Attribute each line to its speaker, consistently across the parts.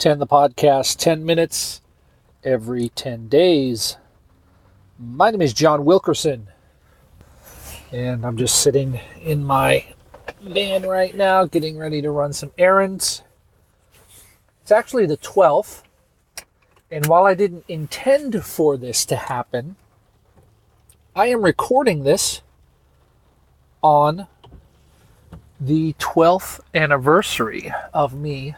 Speaker 1: 10 the podcast, 10 minutes every 10 days. My name is John Wilkerson, and I'm just sitting in my van right now, getting ready to run some errands. It's actually the 12th, and while I didn't intend for this to happen, I am recording this on the 12th anniversary of me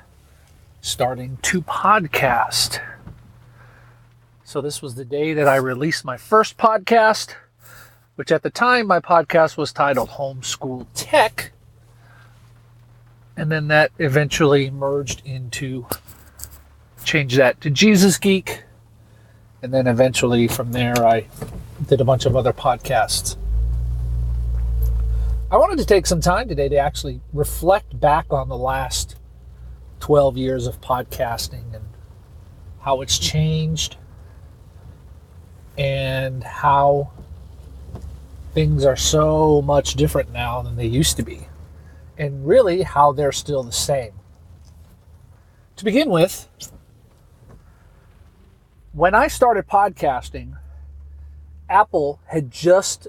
Speaker 1: starting to podcast. So this was the day that I released my first podcast, which at the time my podcast was titled Homeschool Tech. And then that eventually merged into, changed that to Jesus Geek. And then eventually from there I did a bunch of other podcasts. I wanted to take some time today to actually reflect back on the last 12 years of podcasting and how it's changed and how things are so much different now than they used to be, and really how they're still the same. To begin with, when I started podcasting, Apple had just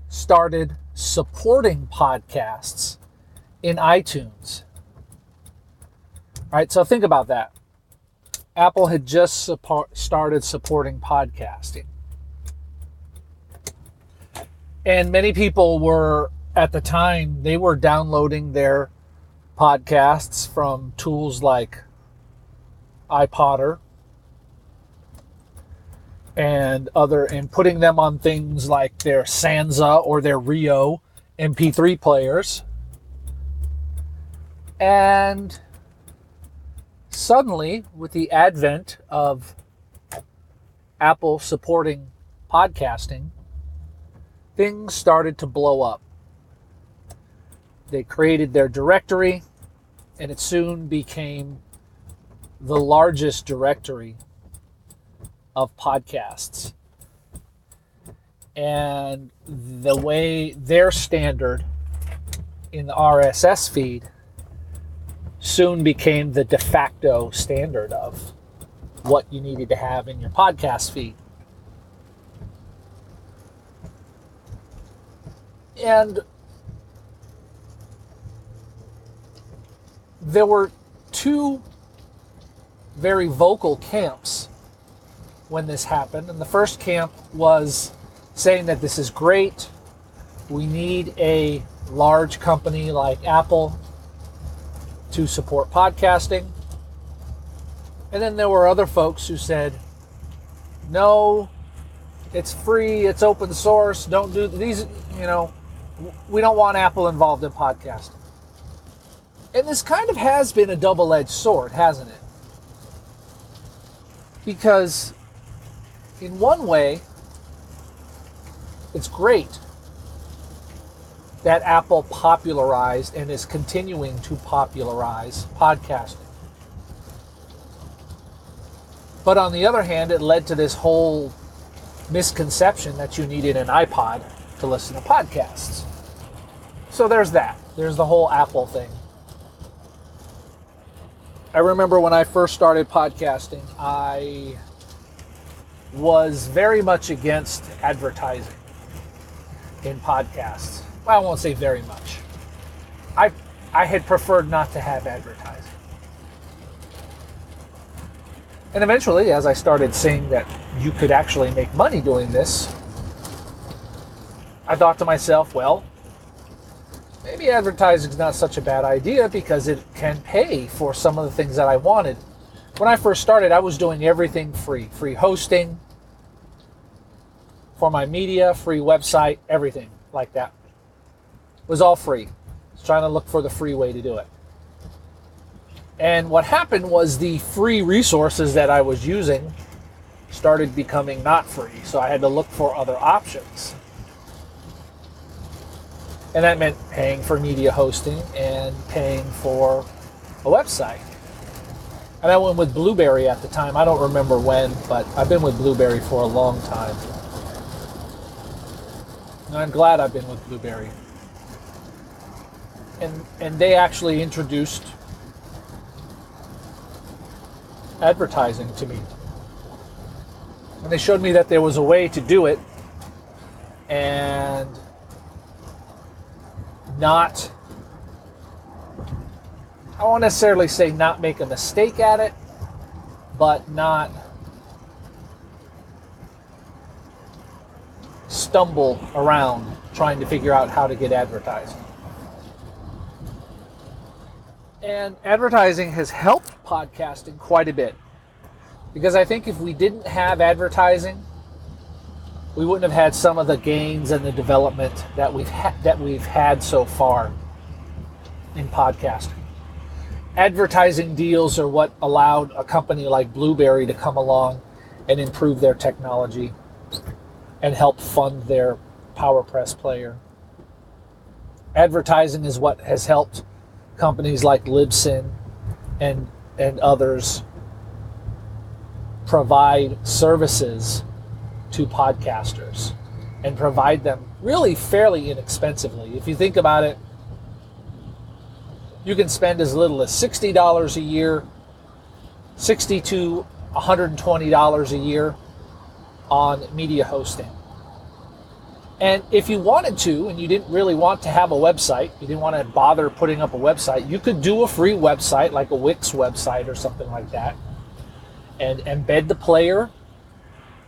Speaker 1: started supporting podcasts in iTunes. All right, so think about that. Apple had just started supporting podcasting. And many people were, at the time, they were downloading their podcasts from tools like iPodder and putting them on things like their Sansa or their Rio MP3 players. And suddenly, with the advent of Apple supporting podcasting, things started to blow up. They created their directory, and it soon became the largest directory of podcasts. And the way their standard in the RSS feed soon became the de facto standard of what you needed to have in your podcast feed. And there were two very vocal camps when this happened. And the first camp was saying that this is great. We need a large company like Apple to support podcasting. And then there were other folks who said, no, it's free, it's open source, don't do these, we don't want Apple involved in podcasting. And this kind of has been a double-edged sword, hasn't it? Because in one way, it's great that Apple popularized and is continuing to popularize podcasting. But on the other hand, it led to this whole misconception that you needed an iPod to listen to podcasts. So there's that. There's the whole Apple thing. I remember when I first started podcasting, I was very much against advertising in podcasts. Well, I won't say very much. I had preferred not to have advertising. And eventually, as I started seeing that you could actually make money doing this, I thought to myself, well, maybe advertising is not such a bad idea because it can pay for some of the things that I wanted. When I first started, I was doing everything free. Free hosting for my media, free website, everything like that. It was all free. I was trying to look for the free way to do it. And what happened was the free resources that I was using started becoming not free. So I had to look for other options. And that meant paying for media hosting and paying for a website. And I went with Blueberry at the time. I don't remember when, but I've been with Blueberry for a long time. And I'm glad I've been with Blueberry. And they actually introduced advertising to me. And they showed me that there was a way to do it and not, I won't necessarily say not make a mistake at it, but not stumble around trying to figure out how to get advertising. And advertising has helped podcasting quite a bit. Because I think if we didn't have advertising, we wouldn't have had some of the gains and the development that we've had so far in podcasting. Advertising deals are what allowed a company like Blueberry to come along and improve their technology and help fund their PowerPress player. Advertising is what has helped companies like Libsyn and others provide services to podcasters and provide them really fairly inexpensively. If you think about it, you can spend as little as $60 a year, $60 to $120 a year on media hosting. And if you wanted to, and you didn't really want to have a website, you didn't want to bother putting up a website, you could do a free website like a Wix website or something like that and embed the player,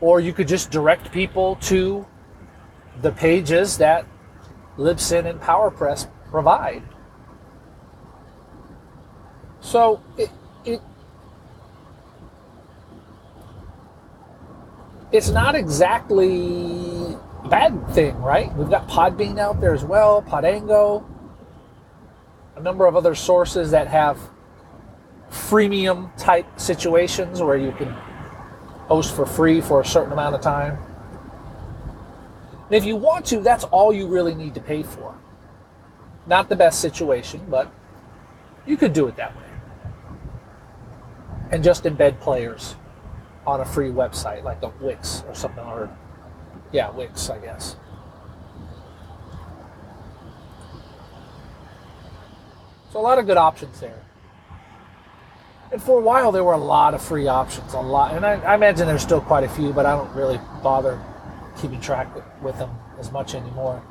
Speaker 1: or you could just direct people to the pages that Libsyn and PowerPress provide. So it's not exactly a bad thing, right? We've got Podbean out there as well, Podango, a number of other sources that have freemium type situations where you can host for free for a certain amount of time. And if you want to, that's all you really need to pay for. Not the best situation, but you could do it that way. And just embed players on a free website like a Wix or something, or Wix, I guess. So a lot of good options there. And for a while, there were a lot of free options, and I imagine there's still quite a few, but I don't really bother keeping track with them as much anymore.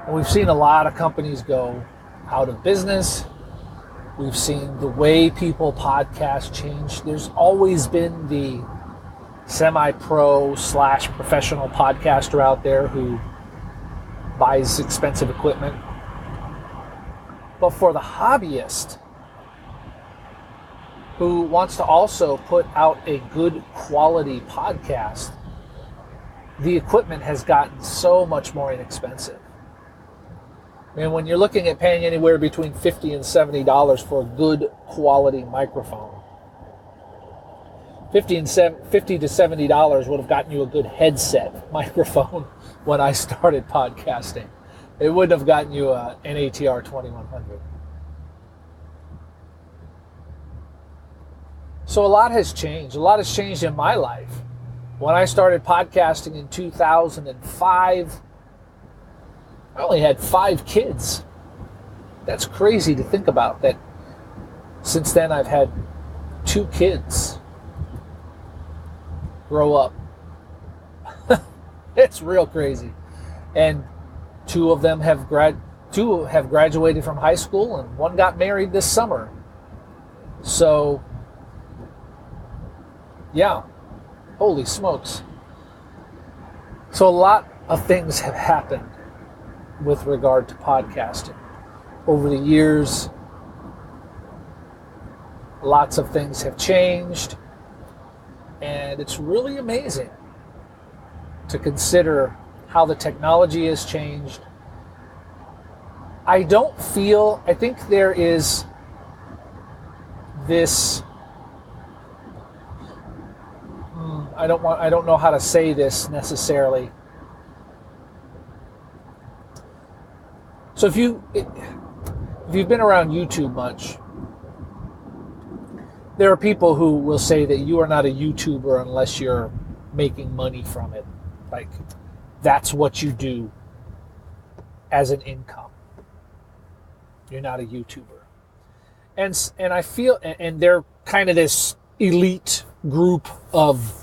Speaker 1: And we've seen a lot of companies go out of business. We've seen the way people podcast change. There's always been the semi-pro / professional podcaster out there who buys expensive equipment. But for the hobbyist who wants to also put out a good quality podcast, the equipment has gotten so much more inexpensive. I mean, when you're looking at paying anywhere between $50 and $70 for a good quality microphone, $50 to $70 would have gotten you a good headset microphone when I started podcasting. It wouldn't have gotten you an ATR 2100. So a lot has changed. A lot has changed in my life. When I started podcasting in 2005, I only had 5 kids. That's crazy to think about, that since then I've had 2 kids grow up. It's real crazy. And 2 of them have graduated from high school, and 1 got married this summer. So, yeah, holy smokes. So a lot of things have happened with regard to podcasting over the years. Lots of things have changed, and it's really amazing to consider how the technology has changed. I think there is this, I don't know how to say this necessarily. So if you've been around YouTube much, there are people who will say that you are not a YouTuber unless you're making money from it. Like, that's what you do as an income. You're not a YouTuber. And I feel, and they're kind of this elite group of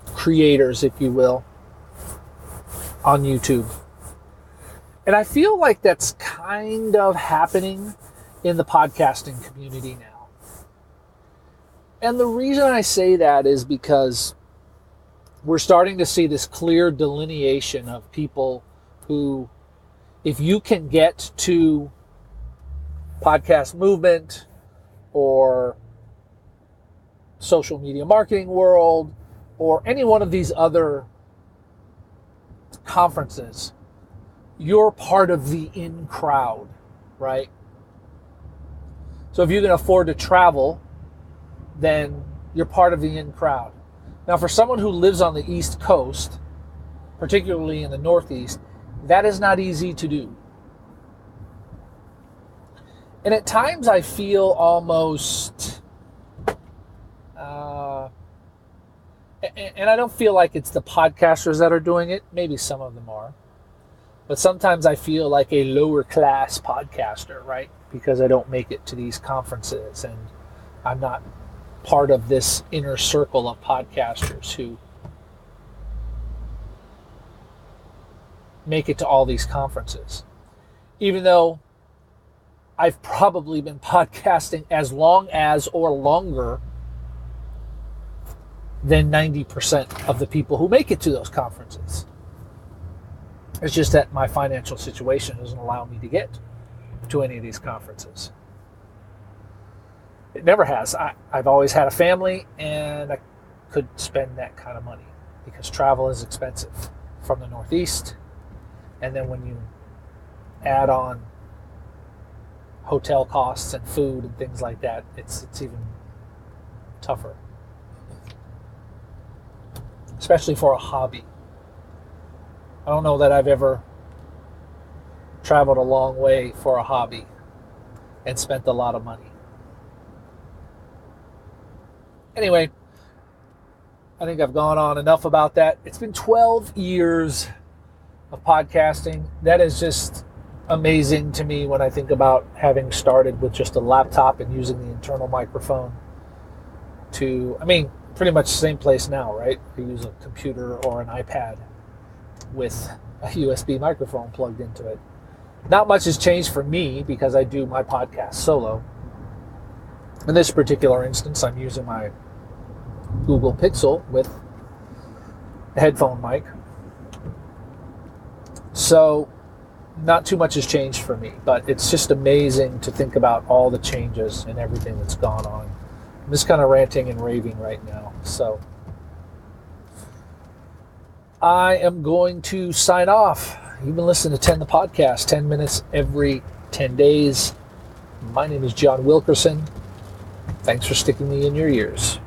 Speaker 1: creators, if you will, on YouTube. And I feel like that's kind of happening in the podcasting community now. And the reason I say that is because we're starting to see this clear delineation of people who, if you can get to podcast movement or social media marketing world or any one of these other conferences, you're part of the in crowd, right? So if you can afford to travel, then you're part of the in crowd. Now, for someone who lives on the East Coast, particularly in the Northeast, that is not easy to do. And at times I feel almost, and I don't feel like it's the podcasters that are doing it. Maybe some of them are. But sometimes I feel like a lower class podcaster, right? Because I don't make it to these conferences and I'm not part of this inner circle of podcasters who make it to all these conferences. Even though I've probably been podcasting as long as or longer than 90% of the people who make it to those conferences. It's just that my financial situation doesn't allow me to get to any of these conferences. It never has. I've always had a family and I could spend that kind of money because travel is expensive from the Northeast. And then when you add on hotel costs and food and things like that, it's even tougher. Especially for a hobby. I don't know that I've ever traveled a long way for a hobby and spent a lot of money. Anyway, I think I've gone on enough about that. It's been 12 years of podcasting. That is just amazing to me when I think about having started with just a laptop and using the internal microphone to, pretty much the same place now, right? I use a computer or an iPad with a USB microphone plugged into it. Not much has changed for me because I do my podcast solo. In this particular instance, I'm using my Google Pixel with a headphone mic. So not too much has changed for me, but it's just amazing to think about all the changes and everything that's gone on. I'm just kind of ranting and raving right now. So I am going to sign off. You've been listening to 10 the Podcast, 10 minutes every 10 days. My name is John Wilkerson. Thanks for sticking me in your ears.